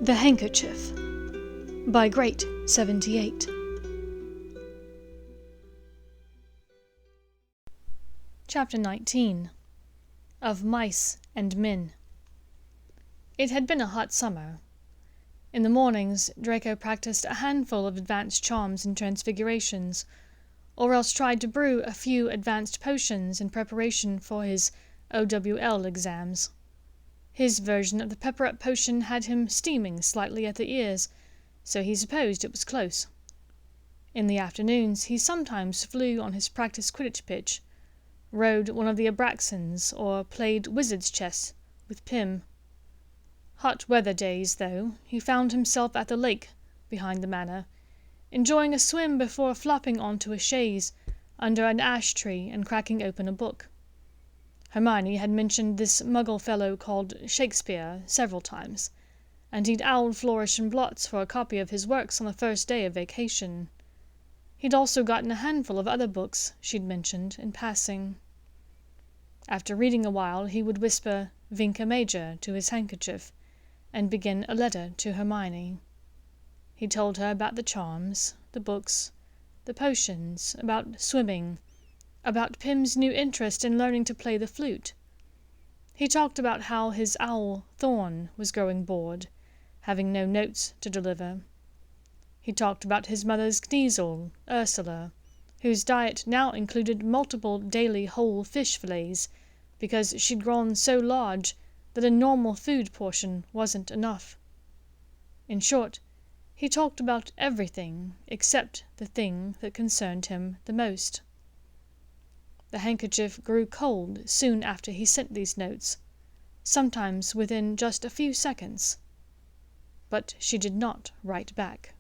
The Handkerchief by Great 78. Chapter 19. Of Mice and Men. It had been a hot summer. In the mornings, Draco practiced a handful of advanced charms and transfigurations, or else tried to brew a few advanced potions in preparation for his OWL exams. His version of the pepper-up potion had him steaming slightly at the ears, so he supposed it was close. In the afternoons he sometimes flew on his practice Quidditch pitch, rode one of the Abraxans, or played wizard's chess with Pym. Hot weather days, though, he found himself at the lake behind the manor, enjoying a swim before flopping onto a chaise under an ash tree and cracking open a book. Hermione had mentioned this muggle fellow called Shakespeare several times, and he'd owled Flourish and Blotts for a copy of his works on the first day of vacation. He'd also gotten a handful of other books she'd mentioned in passing. After reading a while, he would whisper Vinca Major to his handkerchief, and begin a letter to Hermione. He told her about the charms, the books, the potions, about swimming, about Pym's new interest in learning to play the flute. He talked about how his owl, Thorn, was growing bored, having no notes to deliver. He talked about his mother's Kneazle, Ursula, whose diet now included multiple daily whole fish fillets, because she'd grown so large that a normal food portion wasn't enough. In short, he talked about everything except the thing that concerned him the most. The handkerchief grew cold soon after he sent these notes, sometimes within just a few seconds. But she did not write back.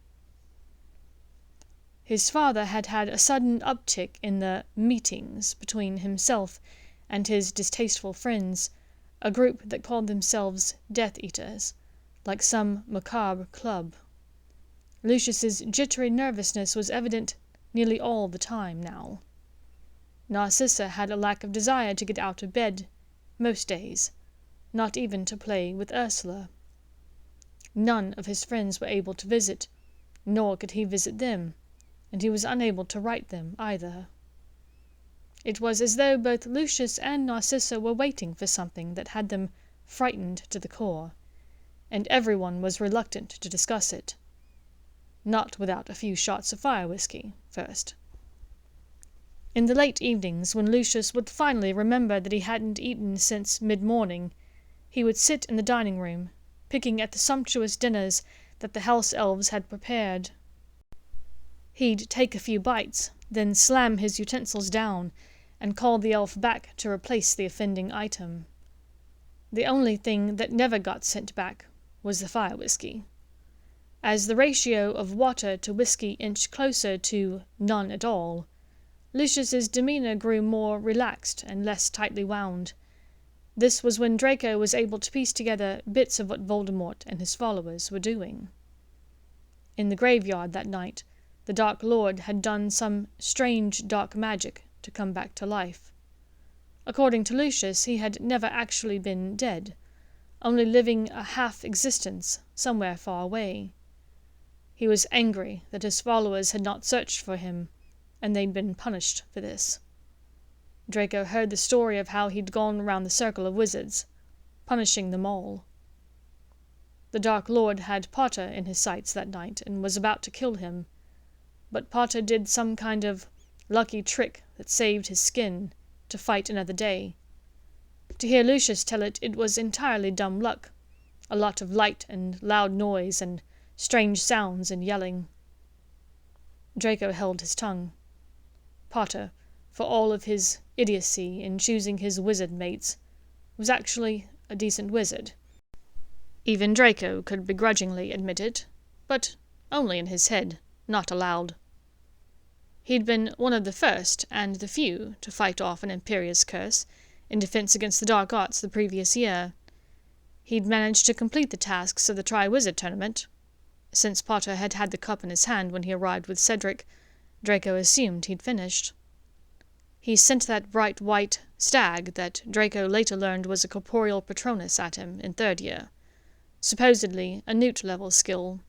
His father had had a sudden uptick in the meetings between himself and his distasteful friends, a group that called themselves Death Eaters, like some macabre club. Lucius's jittery nervousness was evident nearly all the time now. Narcissa had a lack of desire to get out of bed, most days, not even to play with Ursula. None of his friends were able to visit, nor could he visit them, and he was unable to write them either. It was as though both Lucius and Narcissa were waiting for something that had them frightened to the core, and everyone was reluctant to discuss it. Not without a few shots of fire whiskey first. In the late evenings, when Lucius would finally remember that he hadn't eaten since mid-morning, he would sit in the dining room, picking at the sumptuous dinners that the house elves had prepared. He'd take a few bites, then slam his utensils down, and call the elf back to replace the offending item. The only thing that never got sent back was the fire whiskey. As the ratio of water to whiskey inched closer to none at all, Lucius's demeanor grew more relaxed and less tightly wound. This was when Draco was able to piece together bits of what Voldemort and his followers were doing. In the graveyard that night, the Dark Lord had done some strange dark magic to come back to life. According to Lucius, he had never actually been dead, only living a half-existence somewhere far away. He was angry that his followers had not searched for him, and they'd been punished for this. Draco heard the story of how he'd gone around the circle of wizards, punishing them all. The Dark Lord had Potter in his sights that night and was about to kill him, but Potter did some kind of lucky trick that saved his skin to fight another day. To hear Lucius tell it, it was entirely dumb luck, a lot of light and loud noise and strange sounds and yelling. Draco held his tongue. Potter, for all of his idiocy in choosing his wizard mates, was actually a decent wizard. Even Draco could begrudgingly admit it, but only in his head, not aloud. He'd been one of the first and the few to fight off an Imperius curse in defense against the dark arts the previous year. He'd managed to complete the tasks of the Tri-Wizard tournament. Since Potter had had the cup in his hand when he arrived with Cedric, Draco assumed he'd finished. He sent that bright white stag that Draco later learned was a corporeal Patronus at him in third year, supposedly a newt-level skill.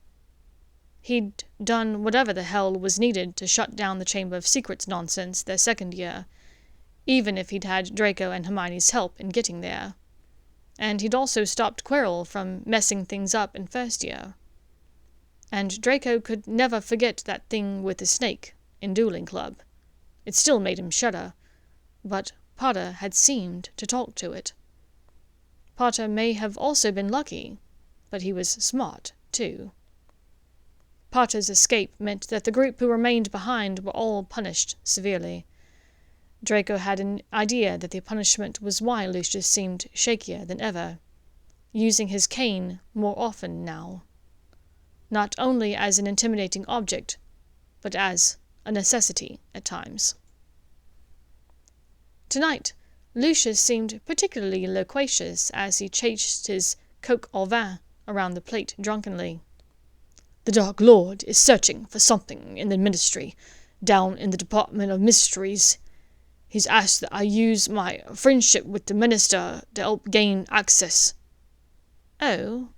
He'd done whatever the hell was needed to shut down the Chamber of Secrets nonsense their second year, even if he'd had Draco and Hermione's help in getting there. And he'd also stopped Quirrell from messing things up in first year. And Draco could never forget that thing with the snake in Dueling Club. It still made him shudder, but Potter had seemed to talk to it. Potter may have also been lucky, but he was smart, too. Potter's escape meant that the group who remained behind were all punished severely. Draco had an idea that the punishment was why Lucius seemed shakier than ever, using his cane more often now, not only as an intimidating object, but as a necessity at times. Tonight, Lucius seemed particularly loquacious as he chased his coq au vin around the plate drunkenly. "The Dark Lord is searching for something in the Ministry, down in the Department of Mysteries. He's asked that I use my friendship with the Minister to help gain access." Oh.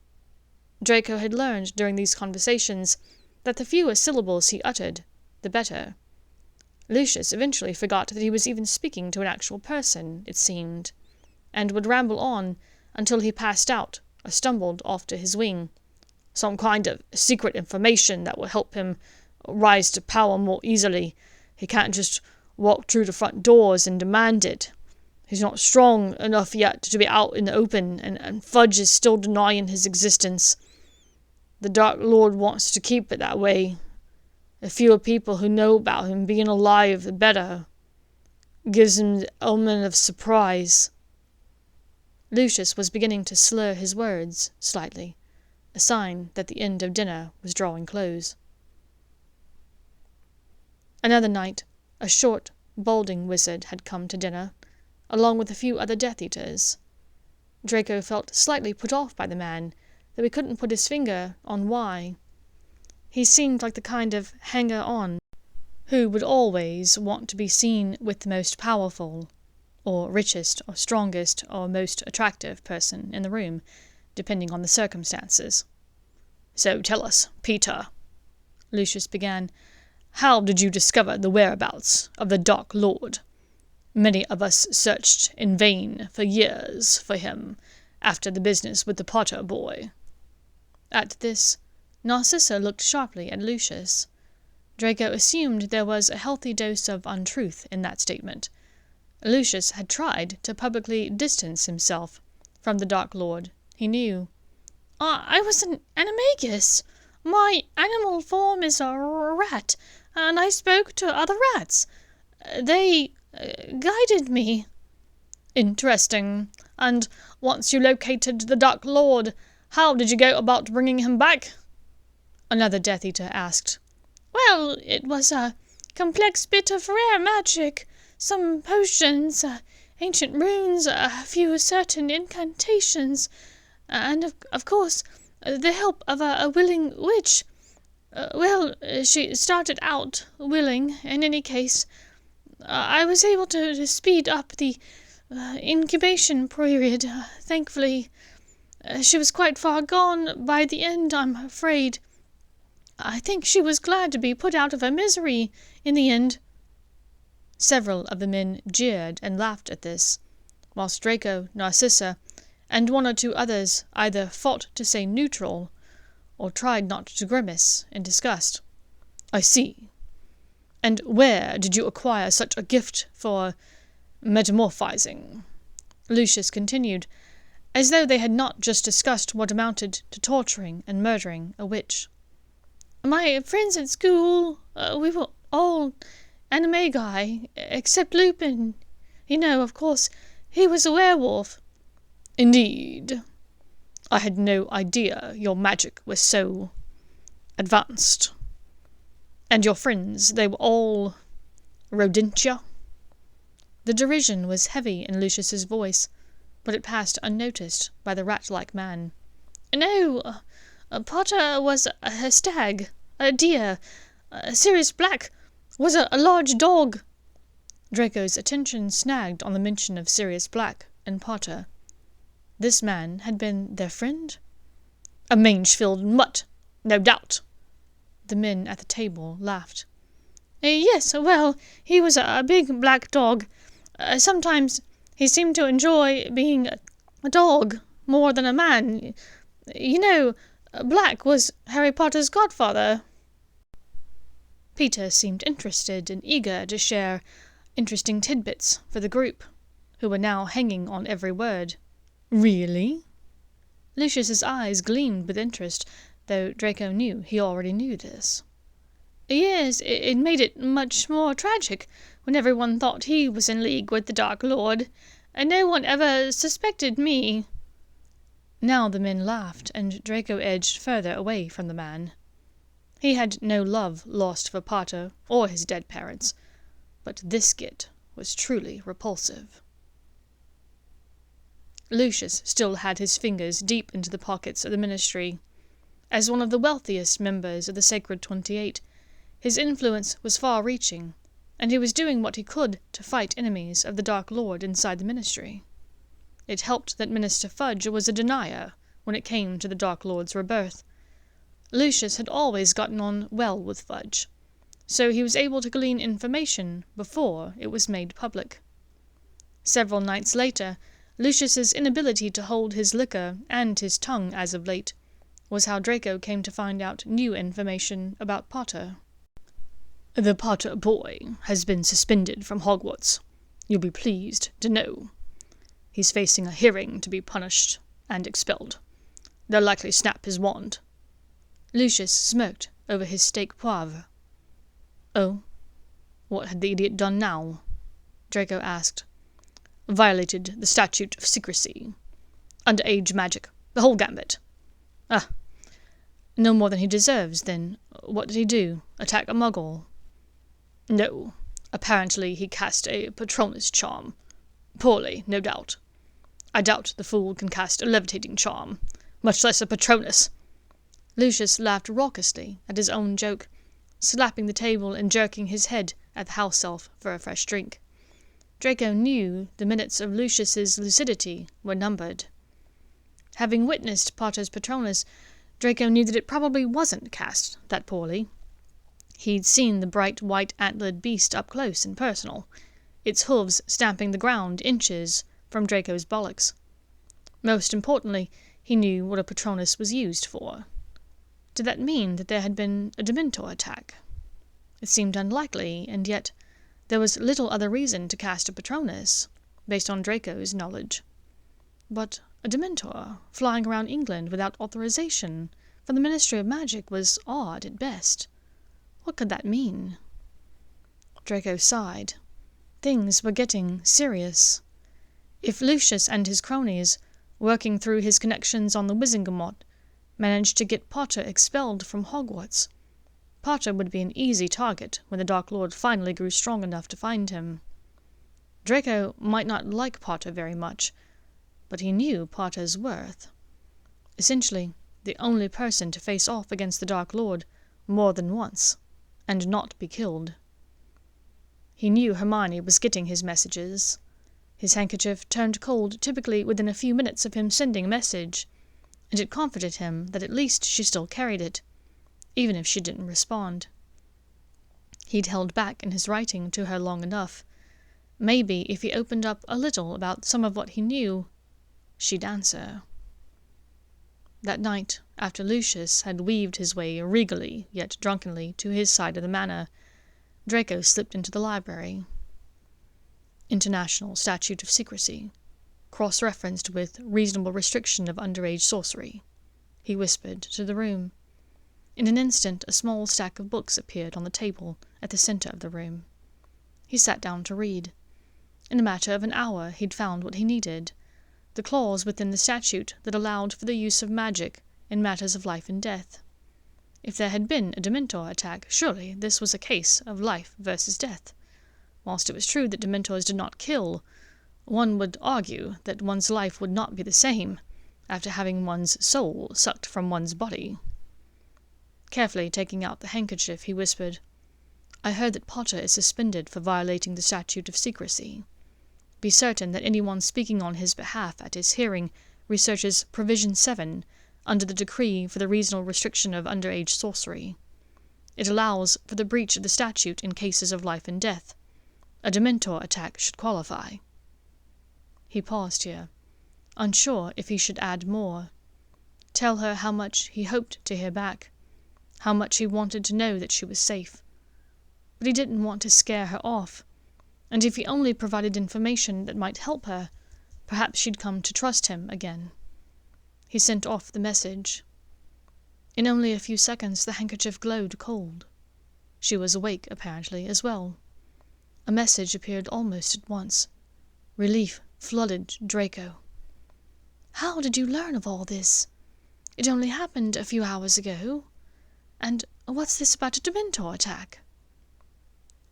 Draco had learned during these conversations that the fewer syllables he uttered, the better. Lucius eventually forgot that he was even speaking to an actual person, it seemed, and would ramble on until he passed out or stumbled off to his wing. "Some kind of secret information that will help him rise to power more easily. He can't just walk through the front doors and demand it. He's not strong enough yet to be out in the open, and Fudge is still denying his existence. The Dark Lord wants to keep it that way. The fewer people who know about him being alive, the better. Gives him the element of surprise." Lucius was beginning to slur his words slightly, a sign that the end of dinner was drawing close. Another night, a short, balding wizard had come to dinner, along with a few other Death Eaters. Draco felt slightly put off by the man, though he couldn't put his finger on why. He seemed like the kind of hanger-on who would always want to be seen with the most powerful, or richest, or strongest, or most attractive person in the room, depending on the circumstances. "So tell us, Peter," Lucius began, "how did you discover the whereabouts of the Dark Lord? Many of us searched in vain for years for him, after the business with the Potter boy." At this, Narcissa looked sharply at Lucius. Draco assumed there was a healthy dose of untruth in that statement. Lucius had tried to publicly distance himself from the Dark Lord, he knew. I was an animagus. My animal form is a rat, and I spoke to other rats. They guided me." "Interesting. And once you located the Dark Lord, how did you go about bringing him back?" another Death Eater asked. "Well, it was a complex bit of rare magic. Some potions, ancient runes, a few certain incantations, and, of course, the help of a willing witch. Well, she started out willing, in any case. I was able to speed up the incubation period, thankfully. She was quite far gone by the end, I'm afraid. I think she was glad to be put out of her misery in the end." Several of the men jeered and laughed at this, whilst Draco, Narcissa, and one or two others either fought to stay neutral, or tried not to grimace in disgust. "I see. And where did you acquire such a gift for metamorphizing?" Lucius continued, as though they had not just discussed what amounted to torturing and murdering a witch. "My friends at school, we were all animagi, except Lupin. You know, of course, he was a werewolf." "Indeed. I had no idea your magic was so advanced. And your friends, they were all rodentia?" The derision was heavy in Lucius's voice, but it passed unnoticed by the rat-like man. "No, Potter was a stag, a deer. Sirius Black was a large dog." Draco's attention snagged on the mention of Sirius Black and Potter. This man had been their friend? A mange-filled mutt, no doubt." The men at the table laughed. "Yes, well, he was a big black dog. Sometimes he seemed to enjoy being a dog more than a man. You know, Black was Harry Potter's godfather." Peter seemed interested and eager to share interesting tidbits for the group, who were now hanging on every word. "Really?" Lucius's eyes gleamed with interest, though Draco knew he already knew this. "Yes, it made it much more tragic when everyone thought he was in league with the Dark Lord, and no one ever suspected me." Now the men laughed, and Draco edged further away from the man. He had no love lost for Potter or his dead parents, but this git was truly repulsive. Lucius still had his fingers deep into the pockets of the ministry. As one of the wealthiest members of the Sacred 28, his influence was far-reaching, and he was doing what he could to fight enemies of the Dark Lord inside the ministry. It helped that Minister Fudge was a denier when it came to the Dark Lord's rebirth. Lucius had always gotten on well with Fudge, so he was able to glean information before it was made public. Several nights later, Lucius's inability to hold his liquor and his tongue as of late was how Draco came to find out new information about Potter. "The Potter boy has been suspended from Hogwarts, you'll be pleased to know. He's facing a hearing to be punished and expelled. They'll likely snap his wand." Lucius smirked over his steak poivre. "Oh? What had the idiot done now?" Draco asked. "Violated the statute of secrecy. Underage magic, the whole gambit." "Ah. No more than he deserves, then. What did he do? Attack a muggle?" "No. Apparently he cast a Patronus charm. Poorly, no doubt. I doubt the fool can cast a levitating charm, much less a Patronus." Lucius laughed raucously at his own joke, slapping the table and jerking his head at the house elf for a fresh drink. Draco knew the minutes of Lucius's lucidity were numbered. Having witnessed Potter's Patronus, Draco knew that it probably wasn't cast that poorly. He'd seen the bright white antlered beast up close and personal, its hooves stamping the ground inches from Draco's bullocks. Most importantly, he knew what a Patronus was used for. Did that mean that there had been a Dementor attack? It seemed unlikely, and yet there was little other reason to cast a Patronus, based on Draco's knowledge. But a Dementor, flying around England without authorization from the Ministry of Magic, was odd at best. What could that mean? Draco sighed. Things were getting serious. If Lucius and his cronies, working through his connections on the Wizengamot, managed to get Potter expelled from Hogwarts, Potter would be an easy target when the Dark Lord finally grew strong enough to find him. Draco might not like Potter very much, but he knew Potter's worth. Essentially, the only person to face off against the Dark Lord more than once, and not be killed. He knew Hermione was getting his messages. His handkerchief turned cold typically within a few minutes of him sending a message, and it comforted him that at least she still carried it, even if she didn't respond. He'd held back in his writing to her long enough. Maybe if he opened up a little about some of what he knew, she'd answer. That night, after Lucius had weaved his way regally yet drunkenly to his side of the manor, Draco slipped into the library. International Statute of Secrecy, cross-referenced with reasonable restriction of underage sorcery, he whispered to the room. In an instant, a small stack of books appeared on the table at the center of the room. He sat down to read. In a matter of an hour, he'd found what he needed, the clause within the statute that allowed for the use of magic in matters of life and death. If there had been a Dementor attack, surely this was a case of life versus death. Whilst it was true that Dementors did not kill, one would argue that one's life would not be the same after having one's soul sucked from one's body. Carefully taking out the handkerchief, he whispered, "I heard that Potter is suspended for violating the statute of secrecy. Be certain that anyone speaking on his behalf at his hearing researches Provision 7 under the decree for the reasonable restriction of underage sorcery. It allows for the breach of the statute in cases of life and death. A Dementor attack should qualify. He paused here, unsure if he should add more. Tell her how much he hoped to hear back, how much he wanted to know that she was safe. But he didn't want to scare her off, and if he only provided information that might help her, perhaps she'd come to trust him again. He sent off the message. In only a few seconds the handkerchief glowed cold. She was awake, apparently, as well. A message appeared almost at once. Relief flooded Draco. "How did you learn of all this? It only happened a few hours ago. And what's this about a Dementor attack?"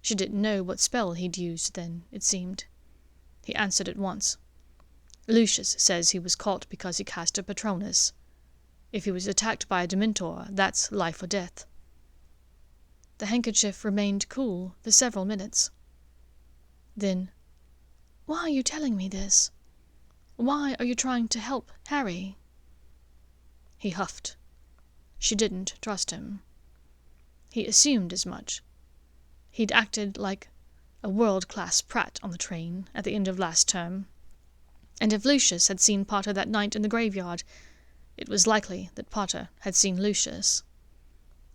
She didn't know what spell he'd used then, it seemed. He answered at once. "Lucius says he was caught because he cast a Patronus. If he was attacked by a Dementor, that's life or death." The handkerchief remained cool for several minutes. Then, "Why are you telling me this? Why are you trying to help Harry?" He huffed. She didn't trust him. He assumed as much. He'd acted like a world-class prat on the train at the end of last term. And if Lucius had seen Potter that night in the graveyard, it was likely that Potter had seen Lucius.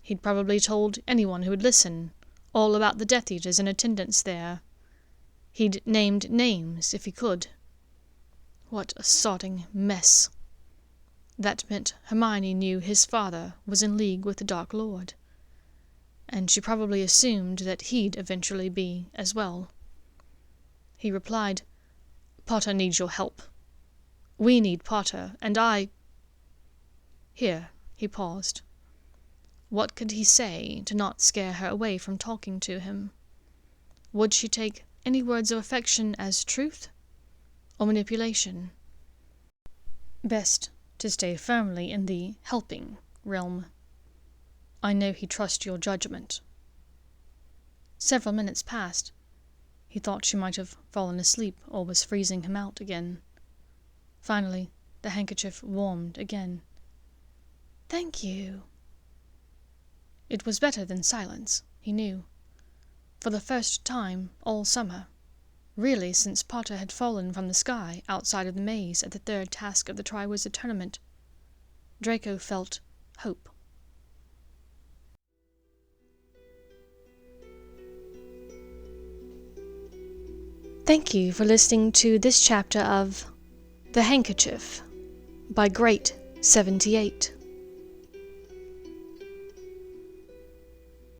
He'd probably told anyone who would listen all about the Death Eaters in attendance there. He'd named names if he could. What a sodding mess. That meant Hermione knew his father was in league with the Dark Lord. And she probably assumed that he'd eventually be as well. He replied, "Potter needs your help. We need Potter, and I—" Here he paused. What could he say to not scare her away from talking to him? Would she take any words of affection as truth or manipulation? Best to stay firmly in the helping realm. "I know he trusts your judgment." Several minutes passed. He thought she might have fallen asleep or was freezing him out again. Finally, the handkerchief warmed again. "Thank you." It was better than silence, he knew. For the first time all summer, really since Potter had fallen from the sky outside of the maze at the third task of the Triwizard Tournament, Draco felt hope. Thank you for listening to this chapter of The Handkerchief by Great78.